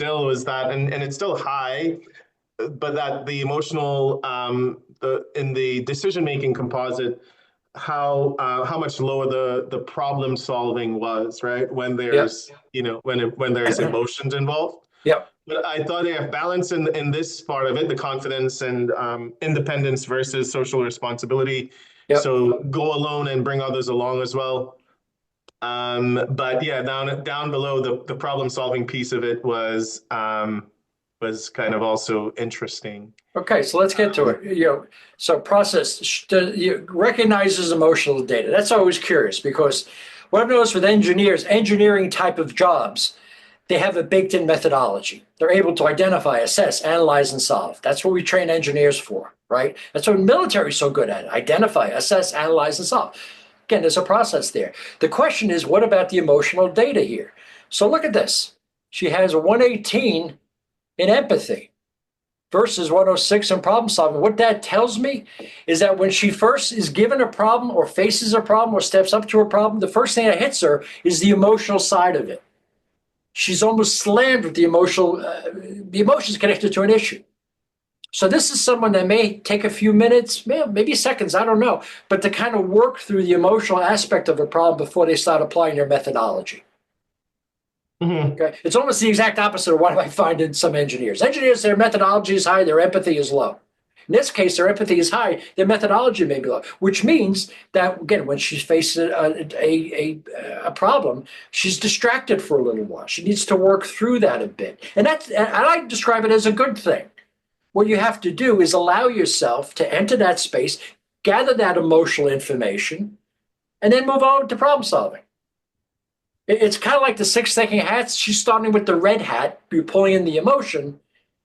still was that, and it's still high, but that the emotional, in the decision-making composite, how much lower the problem solving was, right? When Yep. there's, when there's emotions involved. Yep. But I thought they have balance in this part of it, the confidence and independence versus social responsibility. Yep. So go alone and bring others along as well. But yeah, down below, the problem solving piece of it was kind of also interesting. Okay, so let's get to Um, it. So process recognizes emotional data. That's always curious because what I've noticed with engineers, engineering type of jobs, they have a baked-in methodology. They're able to identify, assess, analyze, and solve. That's what we train engineers for, right? That's what the military is so good at: identify, assess, analyze, and solve. Again, there's a process there. The question is, what about the emotional data here? So look at this. She has a 118 in empathy versus 106 in problem solving. What that tells me is that when she first is given a problem or faces a problem or steps up to a problem, the first thing that hits her is the emotional side of it. She's almost slammed with the emotions connected to an issue. So this is someone that may take a few minutes, maybe seconds, I don't know, but to kind of work through the emotional aspect of a problem before they start applying their methodology. mhm. Okay, it's almost the exact opposite of what I find in some engineers. Engineers, their methodology is high, their empathy is low. In this case, their empathy is high, their methodology may be low, which means that, again, when she faces a problem, she's distracted for a little while. She needs to work through that a bit. And I describe it as a good thing. What you have to do is allow yourself to enter that space, gather that emotional information, and then move on to problem solving. It's kind of like the six thinking hats. She's starting with the red hat, you're pulling in the emotion,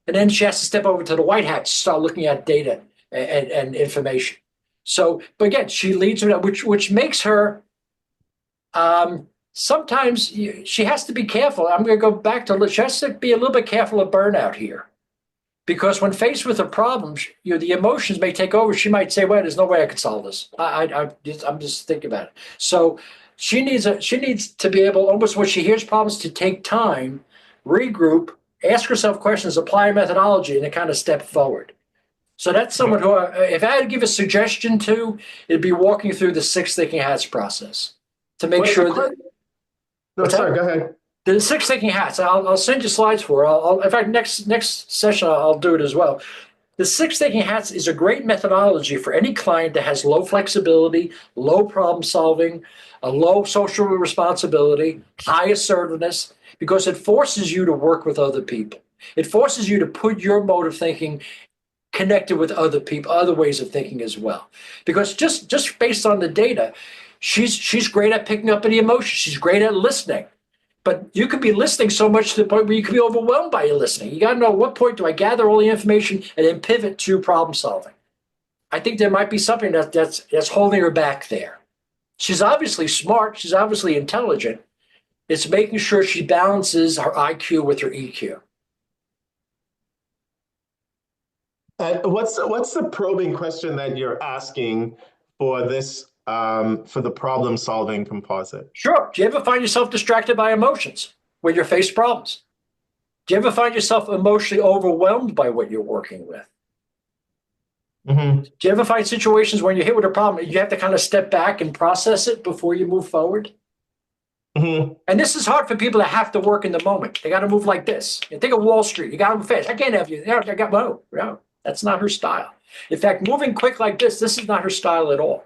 and then she has to step over to the white hat to start looking at data and information. So, but again, she leads with that, which makes her sometimes she has to be careful. I'm going to go back to she has to be a little bit careful of burnout here. Because when faced with a problem, the emotions may take over. She might say, "Well, there's no way I could solve this. I'm just thinking about it." So she needs to be able, almost when she hears problems, to take time, regroup, ask herself questions, apply a methodology, and then kind of step forward. So that's someone who, if I had to give a suggestion to, it'd be walking through the six thinking hats process to make What the sure that. No, What's that? sorry, go ahead. The six thinking hats. I'll send you slides for. In fact, next session I'll do it as well. The six thinking hats is a great methodology for any client that has low flexibility, low problem solving, a low social responsibility, high assertiveness, because it forces you to work with other people. It forces you to put your mode of thinking connected with other people, other ways of thinking as well. Because just based on the data, she's great at picking up any emotion. She's great at listening. But you could be listening so much to the point where you could be overwhelmed by your listening. You got to know, at what point do I gather all the information and then pivot to problem solving? I think there might be something that's holding her back there. She's obviously smart. She's obviously intelligent. It's making sure she balances her IQ with her EQ. What's the probing question that you're asking for this for the problem solving composite? Sure. Do you ever find yourself distracted by emotions when you're faced problems? Do you ever find yourself emotionally overwhelmed by what you're working with? Hmm. Do you ever find situations when you're hit with a problem, you have to kind of step back and process it before you move forward? Hmm. And this is hard for people that have to work in the moment. They got to move like this. You think of Wall Street. You got to move fast. I can't have you. I got no. That's not her style. In fact, moving quick like this is not her style at all.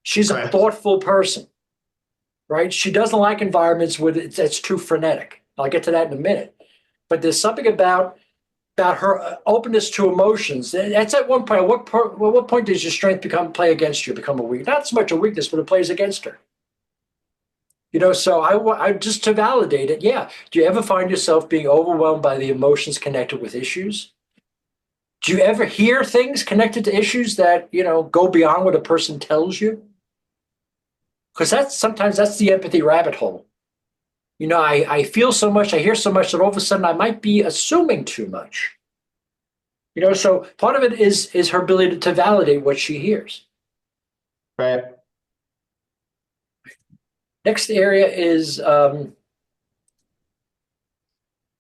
She's a Correct. thoughtful person, right? She doesn't like environments where it's too frenetic. I'll get to that in a minute. But there's something about her openness to emotions. That's at one point. What point does your strength play against you, become a weakness? Not so much a weakness, but it plays against her. So I just to validate it. Yeah. Do you ever find yourself being overwhelmed by the emotions connected with issues? Do you ever hear things connected to issues that go beyond what a person tells you? Because sometimes that's the empathy rabbit hole. I feel so much, I hear so much that all of a sudden I might be assuming too much. So part of it is her ability to validate what she hears. Right. Next area is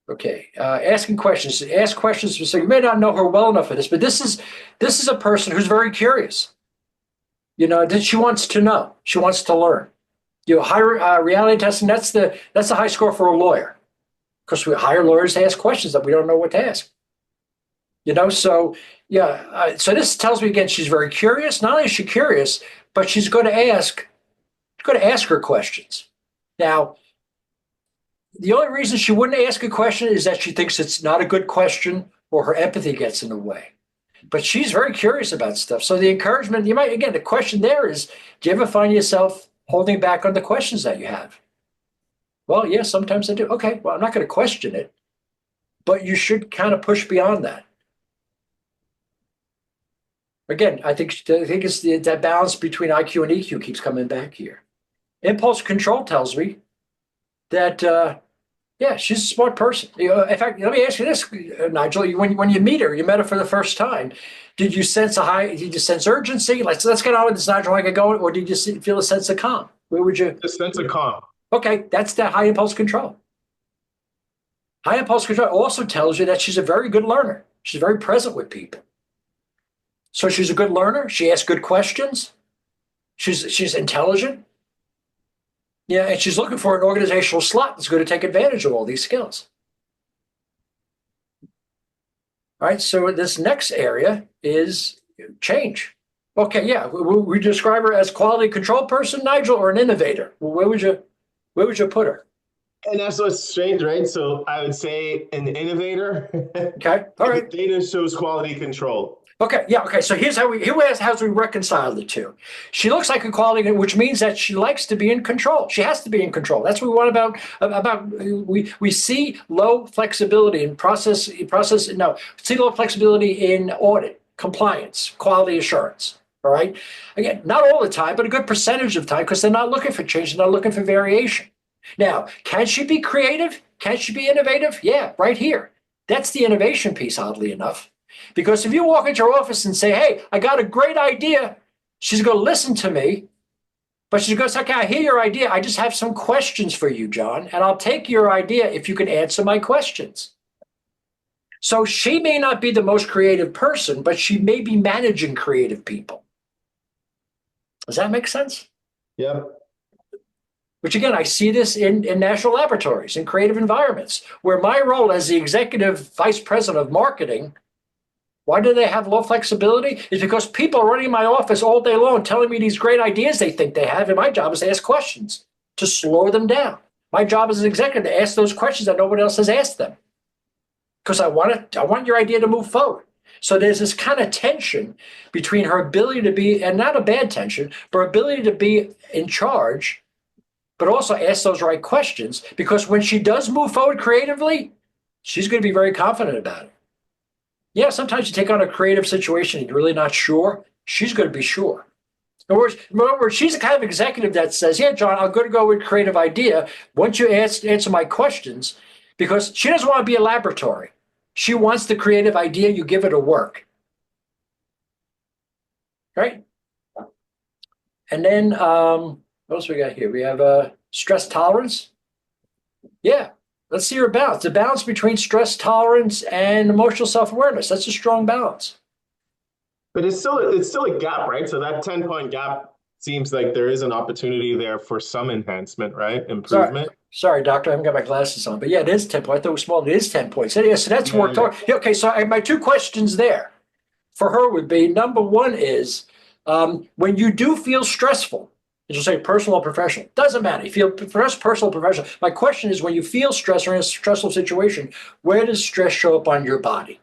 Okay, asking questions. Ask questions. So you may not know her well enough for this, but this is a person who's very curious. That she wants to know. She wants to learn. High reality testing. That's the high score for a lawyer, because we hire lawyers to ask questions that we don't know what to ask. So yeah. So this tells me again she's very curious. Not only is she curious, but she's going to ask. She's going to ask her questions. Now, the only reason she wouldn't ask a question is that she thinks it's not a good question or her empathy gets in the way. But she's very curious about stuff. So the encouragement, the question there is, do you ever find yourself holding back on the questions that you have? Well, yeah, sometimes I do. Okay, well, I'm not going to question it, but you should kind of push beyond that. Again, I think it's that balance between IQ and EQ keeps coming back here. Impulse control tells me that yeah, she's a smart person. In fact, let me ask you this, Nigel. When you meet her, you met her for the first time. Did you sense urgency? Let's get on with this, Nigel. I get going, or did you feel a sense of calm? Where would you? A sense of calm. Okay, that's that high impulse control. High impulse control also tells you that she's a very good learner. She's very present with people. So she's a good learner. She asks good questions. She's intelligent. Yeah, and she's looking for an organizational slot that's going to take advantage of all these skills. All right, so this next area is change. Okay, yeah, we describe her as quality control person, Nigel, or an innovator. Where would you put her? And that's what's strange, right? So I would say an innovator. Okay, all right. Data shows quality control. Okay, yeah, okay. So here's how we reconcile the two. She looks like a quality, which means that she likes to be in control. She has to be in control. That's what we want about we see low flexibility in see low flexibility in audit, compliance, quality assurance. All right. Again, not all the time, but a good percentage of time, because they're not looking for change, they're not looking for variation. Now, can she be creative? Can she be innovative? Yeah, right here. That's the innovation piece, oddly enough. Because if you walk into her office and say, hey, I got a great idea, she's going to listen to me, but she's going to say, okay, I hear your idea. I just have some questions for you, John, and I'll take your idea if you can answer my questions. So she may not be the most creative person, but she may be managing creative people. Does that make sense? Yep. Which again, I see this in national laboratories, in creative environments, where my role as the executive vice president of marketing, why do they have low flexibility? Is because people are running my office all day long telling me these great ideas they think they have, and my job is to ask questions, to slow them down. My job as an executive to ask those questions that nobody else has asked them. Because I want your idea to move forward. So there's this kind of tension between her ability to be, and not a bad tension, but her ability to be in charge, but also ask those right questions, because when she does move forward creatively, she's going to be very confident about it. Yeah, sometimes you take on a creative situation and you're really not sure. She's going to be sure. In other words, she's the kind of executive that says, yeah, John, I'm going to go with a creative idea once you answer my questions, because she doesn't want to be a laboratory. She wants the creative idea, you give her to work. Right? And then, what else we got here? We have stress tolerance. Yeah, let's see your balance. The balance between stress tolerance and emotional self-awareness. That's a strong balance. But it's still a gap, right? So that 10-point gap seems like there is an opportunity there for some enhancement, right? Improvement. Sorry, doctor, I haven't got my glasses on. But yeah, it is 10 points. I thought it was small. It is 10 points. So, yeah, so that's worked hard. Yeah, okay, so my two questions there for her would be, number one is, when you do feel stressful, as you say, personal or professional, doesn't matter. You feel personal or professional. My question is, when you feel stress or in a stressful situation, where does stress show up on your body?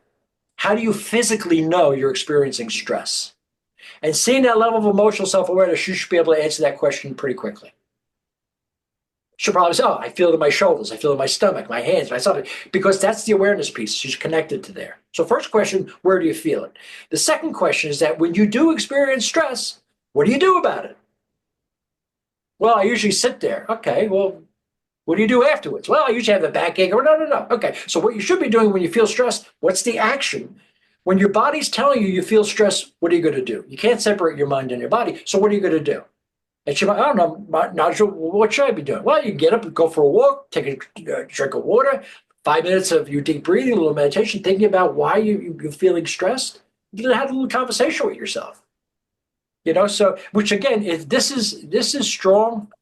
How do you physically know you're experiencing stress? And seeing that level of emotional self-awareness, you should be able to answer that question pretty quickly. She'll probably say, oh, I feel it in my shoulders, I feel it in my stomach, my hands, my stomach, because that's the awareness piece. She's connected to there. So first question, where do you feel it? The second question is that when you do experience stress, what do you do about it? Well, I usually sit there. Okay, well, what do you do afterwards? Well, I usually have a backache. Or no. Okay, so what you should be doing when you feel stressed, what's the action? When your body's telling you feel stressed, what are you going to do? You can't separate your mind and your body. So what are you going to do? And she might, I don't know, Nigel, what should I be doing? Well, you get up and go for a walk, take a drink of water, 5 minutes of you deep breathing, a little meditation, thinking about why you're feeling stressed. You have a little conversation with yourself. So which again, if this is strong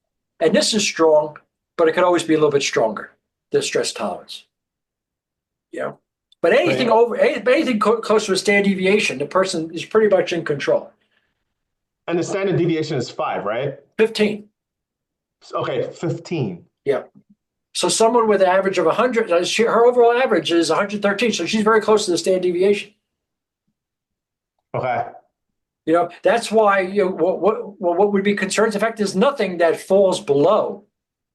and this is strong, but it could always be a little bit stronger, the stress tolerance. You know, but Right. anything close to a standard deviation, the person is pretty much in control. And the standard deviation is 5, right? 15. Okay, 15. Yeah. So someone with an average of 100, her overall average is 113. So she's very close to the standard deviation. Okay. That's why what would be concerns? In fact, there's nothing that falls below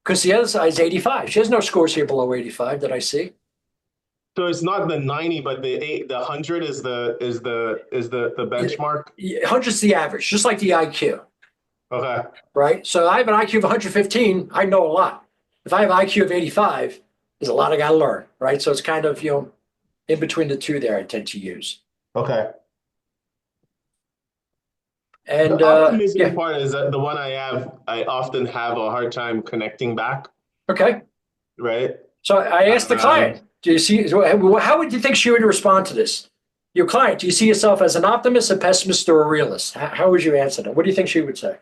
because the other side is 85. She has no scores here below 85 that I see. So it's not the 90, but the 100 is the benchmark. 100 is the average, just like the IQ, Okay. right? So I have an IQ of 115. I know a lot. If I have an IQ of 85, there's a lot I got to learn, right? So it's kind of in between the two there. I tend to use. Okay. And The optimism yeah, part is that the one I often have a hard time connecting back, okay. right? So I asked the Um, client, do you see, how would you think she would respond to this? Your client, do you see yourself as an optimist, a pessimist, or a realist? How would you answer that? What do you think she would say?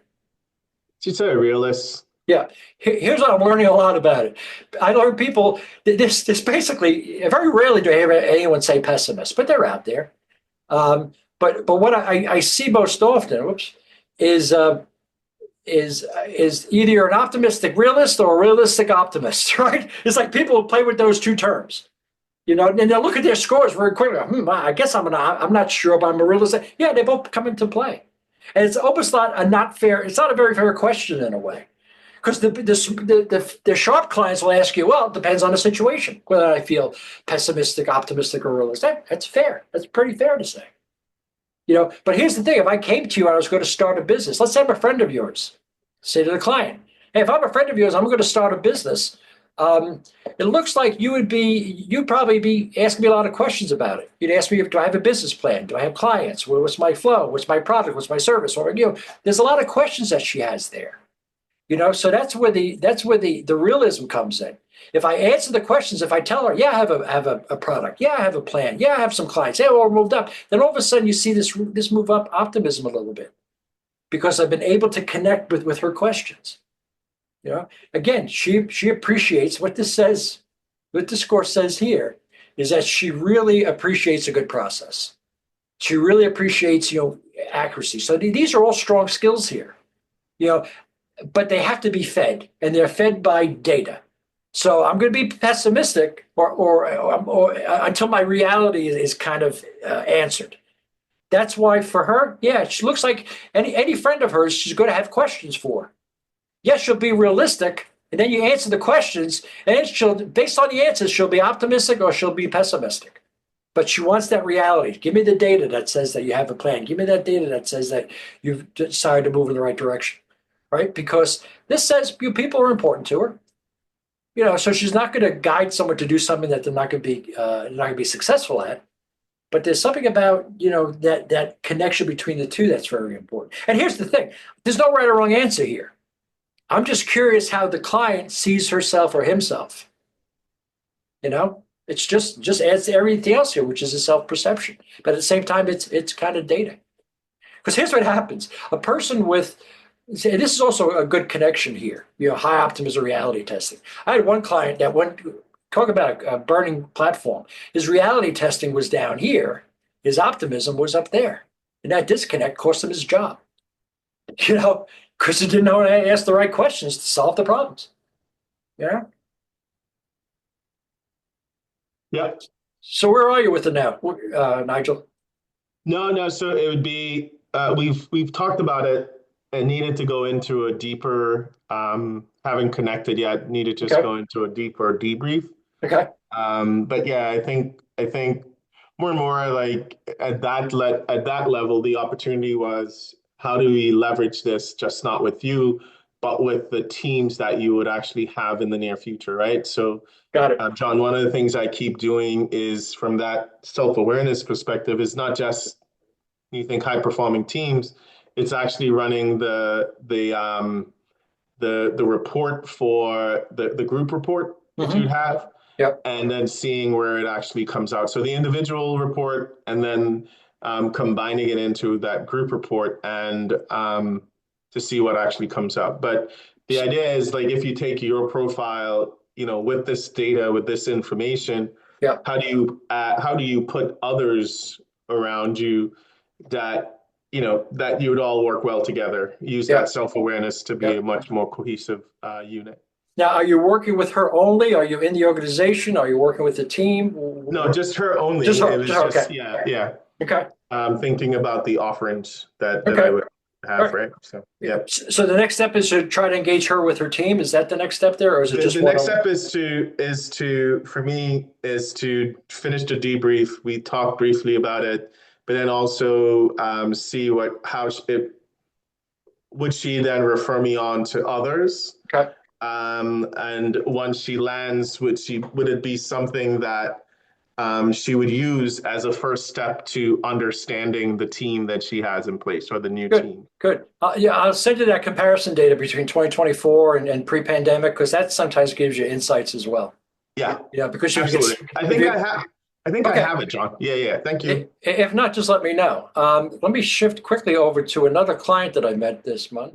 she's a realist. Yeah, here's what I'm learning a lot about it. I learn people, this basically, very rarely do I hear anyone say pessimist, but they're out there. But what I see most often, whoops, is is either you're an optimistic realist or a realistic optimist, right? It's like people play with those two terms, and they'll look at their scores very quickly. I guess I'm not sure, but I'm a realist. Yeah, they both come into play, and it's almost not a not fair. It's not a very fair question in a way, because the sharp clients will ask you, well, it depends on the situation whether I feel pessimistic, optimistic, or realistic. That's fair. That's pretty fair to say. But here's the thing: if I came to you and I was going to start a business, let's say I'm a friend of yours, say to the client, "Hey, if I'm a friend of yours, I'm going to start a business. Um, it looks like you'd probably be asking me a lot of questions about it. You'd ask me, do I have a business plan? Do I have clients? What's my flow? What's my product? What's my service? Or there's a lot of questions that she has there. So that's where the realism comes in. If I answer the questions, if I tell her, yeah, I have a product, yeah, I have a plan, yeah, I have some clients, yeah, we're moved up, then all of a sudden you see this move up optimism a little bit because I've been able to connect with her questions. Again, she appreciates what this says, what the score says here is that she really appreciates a good process. She really appreciates accuracy. So these are all strong skills here. You know, but they have to be fed, and they're fed by data. So I'm going to be pessimistic, or until my reality is kind of answered. That's why for her, yeah, she looks like any friend of hers. She's going to have questions for. Yes, she'll be realistic, and then you answer the questions, and she'll, based on the answers, she'll be optimistic or she'll be pessimistic. But she wants that reality. Give me the data that says that you have a plan. Give me that data that says that you've decided to move in the right direction, right? Because this says people are important to her. So she's not going to guide someone to do something that they're not going to be successful at. But there's something about that connection between the two that's very important. And here's the thing: there's no right or wrong answer here. I'm just curious how the client sees herself or himself. It's just adds to everything else here, which is a self-perception. But at the same time, it's kind of data. Because here's what happens: a person with, and this is also a good connection here. High optimism reality testing. I had one client that went talk about a burning platform. His reality testing was down here. His optimism was up there, and that disconnect cost him his job. Because he didn't know how to ask the right questions to solve the problems. Yeah. Yeah. So where are you with it now, Nigel? No, no. So it would be we've talked about it and needed to go into a deeper haven't connected yet, needed to just Okay. go into a deeper debrief. Okay. But yeah, I think more and more like at that level, the opportunity was how do we leverage this just not with you, but with the teams that you would actually have in the near future, right? So Got it. John, one of the things I keep doing is from that self-awareness perspective is not just you think high-performing teams, it's actually running the report for the group report that you'd Hmm. have. Yep. and then seeing where it actually comes out. So the individual report, and then combining it into that group report, and to see what actually comes out. But the idea is, like, if you take your profile, with this data, with this information, Yep. how do you put others around you that that you would all work well together, use that Yep. self-awareness to be a Yep. much more cohesive unit. Now, are you working with her only? Are you in the organization? Are you working with the team? No, just her Just only. her. It Just was her. just, Okay. yeah. Okay. Thinking about the offerings that I Okay. would All have, right. right? So, Yeah. yeah. So the next step is to try to engage her with her team. Is that the next step there, or is it The just one next on? step for me is to finish the debrief. We talked briefly about it, but then also see how it would she then refer me on to others. Okay. And once she lands, would it be something that she would use as a first step to understanding the team that she has in place, or the new Good. team? Good. Yeah, I'll send you that comparison data between 2024 and pre-pandemic, because that sometimes gives you insights as well. Yeah, Yeah, because you can get absolutely. I if think I you have. I think I okay. have it, John. Yeah, yeah. Thank you. If not, just let me know. Let me shift quickly over to another client that I met this month.